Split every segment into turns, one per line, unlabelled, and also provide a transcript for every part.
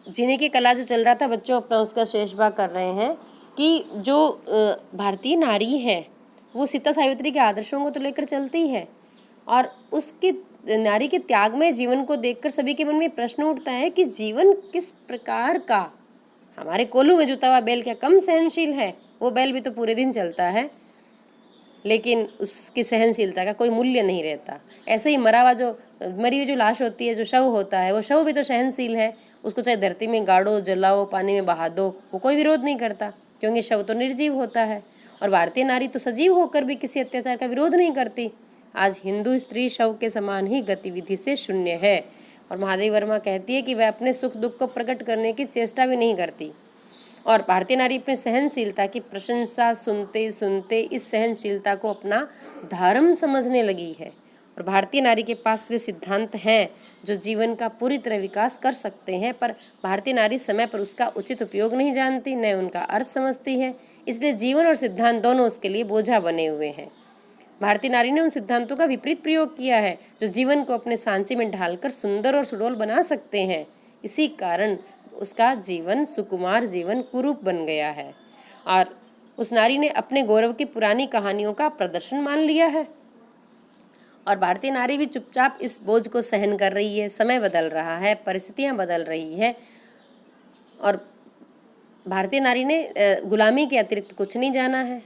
जीने की कला जो चल रहा था बच्चों अपना उसका शेष भाग कर रहे हैं कि जो भारतीय नारी है वो सीता सावित्री के आदर्शों को तो लेकर चलती है और उसकी नारी के त्यागमय जीवन को देखकर सभी के मन में प्रश्न उठता है कि जीवन किस प्रकार का। हमारे कोल्हू में जुता हुआ बैल क्या कम सहनशील है? वो बैल भी तो पूरे दिन चलता है लेकिन उसकी सहनशीलता का कोई मूल्य नहीं रहता। ऐसे ही मरी हुई जो लाश होती है, जो शव होता है, वो शव भी तो सहनशील है। उसको चाहे धरती में गाड़ो, जलाओ, पानी में बहा दो, वो कोई विरोध नहीं करता क्योंकि शव तो निर्जीव होता है। और भारतीय नारी तो सजीव होकर भी किसी अत्याचार का विरोध नहीं करती। आज हिंदू स्त्री शव के समान ही गतिविधि से शून्य है। और महादेवी वर्मा कहती है कि वह अपने सुख दुख को प्रकट करने की चेष्टा भी नहीं करती। और भारतीय नारी अपनी सहनशीलता की प्रशंसा सुनते सुनते इस सहनशीलता को अपना धर्म समझने लगी है। और भारतीय नारी के पास वे सिद्धांत हैं जो जीवन का पूरी तरह विकास कर सकते हैं, पर भारतीय नारी समय पर उसका उचित उपयोग नहीं जानती, न उनका अर्थ समझती है। इसलिए जीवन और सिद्धांत दोनों उसके लिए बोझा बने हुए हैं। भारतीय नारी ने उन सिद्धांतों का विपरीत प्रयोग किया है जो जीवन को अपने सांचे में ढालकर सुंदर और सुडौल बना सकते हैं। इसी कारण उसका जीवन सुकुमार जीवन कुरूप बन गया है और उस नारी ने अपने गौरव की पुरानी कहानियों का प्रदर्शन मान लिया है। और भारतीय नारी भी चुपचाप इस बोझ को सहन कर रही है। समय बदल रहा है, परिस्थितियां बदल रही है और भारतीय नारी ने गुलामी के अतिरिक्त कुछ नहीं जाना है।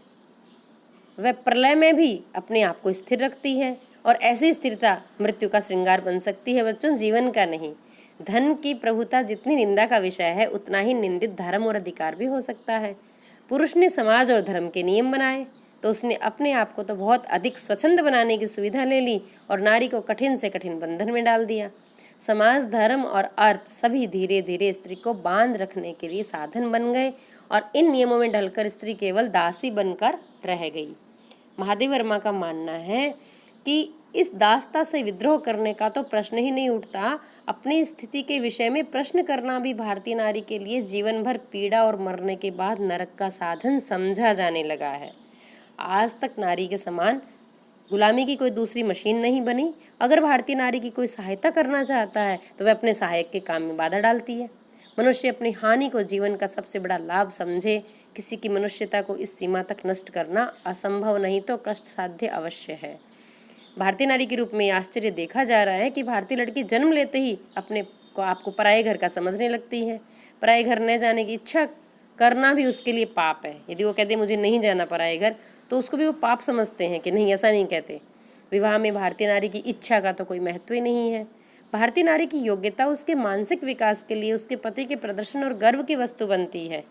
वह प्रलय में भी अपने आप को स्थिर रखती है और ऐसी स्थिरता मृत्यु का श्रृंगार बन सकती है बच्चों, जीवन का नहीं। धन की प्रभुता जितनी निंदा का विषय है उतना ही निंदित धर्म और अधिकार भी हो सकता है। पुरुष ने समाज और धर्म के नियम बनाए तो उसने अपने आप को तो बहुत अधिक स्वच्छंद बनाने की सुविधा ले ली और नारी को कठिन से कठिन बंधन में डाल दिया। समाज, धर्म और अर्थ सभी धीरे धीरे स्त्री को बांध रखने के लिए साधन बन गए और इन नियमों में ढलकर स्त्री केवल दासी बनकर रह गई। महादेवी वर्मा का मानना है कि इस दासता से विद्रोह करने का तो प्रश्न ही नहीं उठता। अपनी स्थिति के विषय में प्रश्न करना भी भारतीय नारी के लिए जीवन भर पीड़ा और मरने के बाद नरक का साधन समझा जाने लगा है। आज तक नारी के समान गुलामी की कोई दूसरी मशीन नहीं बनी। अगर भारतीय नारी की कोई सहायता करना चाहता है तो वह अपने सहायक के काम में बाधा डालती है। मनुष्य अपनी हानि को जीवन का सबसे बड़ा लाभ समझे। किसी की मनुष्यता को इस सीमा तक नष्ट करना असंभव नहीं तो कष्ट साध्य अवश्य है। भारतीय नारी के रूप में आश्चर्य देखा जा रहा है कि भारतीय लड़की जन्म लेते ही अपने को आपको पराये घर का समझने लगती है। पराये घर न जाने की इच्छा करना भी उसके लिए पाप है। यदि वो कहते मुझे नहीं जाना पराये घर तो उसको भी वो पाप समझते हैं कि नहीं, ऐसा नहीं कहते। विवाह में भारतीय नारी की इच्छा का तो कोई महत्व ही नहीं है। भारतीय नारी की योग्यता उसके मानसिक विकास के लिए उसके पति के प्रदर्शन और गर्व की वस्तु बनती है।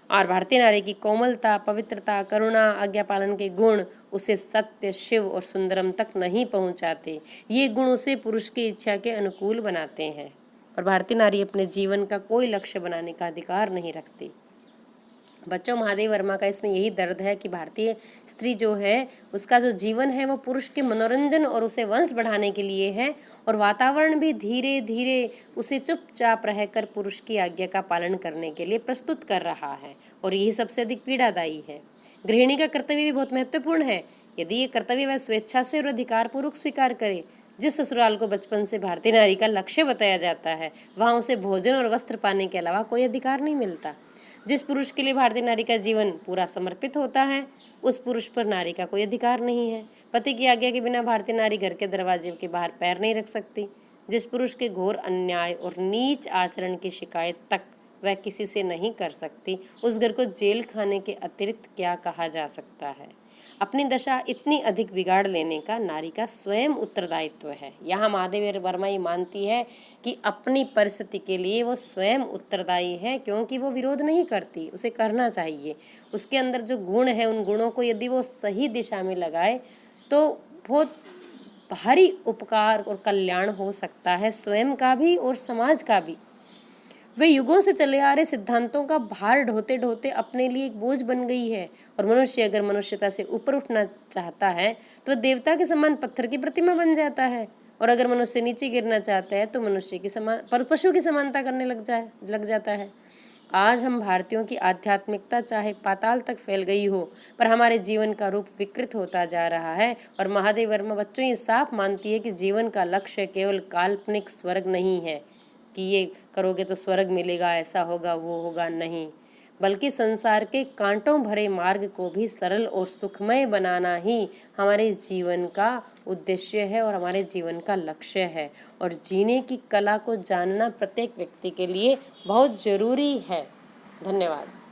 और भारतीय नारी की कोमलता, पवित्रता, करुणा, आज्ञा पालन के गुण उसे सत्य, शिव और सुंदरम तक नहीं पहुंचाते। ये गुण उसे पुरुष की इच्छा के अनुकूल बनाते हैं और भारतीय नारी अपने जीवन का कोई लक्ष्य बनाने का अधिकार नहीं रखती। बच्चों, महादेवी वर्मा का इसमें यही दर्द है कि भारतीय स्त्री जो है उसका जो जीवन है वो पुरुष के मनोरंजन और उसे वंश बढ़ाने के लिए है और वातावरण भी धीरे धीरे उसे चुपचाप रहकर पुरुष की आज्ञा का पालन करने के लिए प्रस्तुत कर रहा है और यही सबसे अधिक पीड़ादायी है। गृहिणी का कर्तव्य भी बहुत महत्वपूर्ण है। यदि ये कर्तव्य वह स्वेच्छा से और अधिकार पूर्वक स्वीकार करे। जिस ससुराल को बचपन से भारतीय नारी का लक्ष्य बताया जाता है वहाँ उसे भोजन और वस्त्र पाने के अलावा कोई अधिकार नहीं मिलता। जिस पुरुष के लिए भारतीय नारी का जीवन पूरा समर्पित होता है उस पुरुष पर नारी का कोई अधिकार नहीं है। पति की आज्ञा के बिना भारतीय नारी घर के दरवाजे के बाहर पैर नहीं रख सकती। जिस पुरुष के घोर अन्याय और नीच आचरण की शिकायत तक वह किसी से नहीं कर सकती, उस घर को जेल खाने के अतिरिक्त क्या कहा जा सकता है। अपनी दशा इतनी अधिक बिगाड़ लेने का नारी का स्वयं उत्तरदायित्व है। यहाँ महादेवी वर्मा ये मानती है कि अपनी परिस्थिति के लिए वो स्वयं उत्तरदायी है क्योंकि वो विरोध नहीं करती, उसे करना चाहिए। उसके अंदर जो गुण है उन गुणों को यदि वो सही दिशा में लगाए तो बहुत भारी उपकार और कल्याण हो सकता है, स्वयं का भी और समाज का भी। वे युगों से चले आ रहे सिद्धांतों का भार ढोते ढोते अपने लिए एक बोझ बन गई है और मनुष्य अगर मनुष्यता से ऊपर उठना चाहता है तो देवता के समान पत्थर की प्रतिमा बन जाता है और अगर मनुष्य नीचे गिरना चाहता है तो मनुष्य की समान पशु की समानता करने लग जाता है। आज हम भारतीयों की आध्यात्मिकता चाहे पाताल तक फैल गई हो पर हमारे जीवन का रूप विकृत होता जा रहा है और महादेवी वर्मा बच्चों ये साफ मानती है कि जीवन का लक्ष्य केवल काल्पनिक स्वर्ग नहीं है, कि ये करोगे तो स्वर्ग मिलेगा, ऐसा होगा, वो होगा, नहीं, बल्कि संसार के कांटों भरे मार्ग को भी सरल और सुखमय बनाना ही हमारे जीवन का उद्देश्य है और हमारे जीवन का लक्ष्य है। और जीने की कला को जानना प्रत्येक व्यक्ति के लिए बहुत ज़रूरी है। धन्यवाद।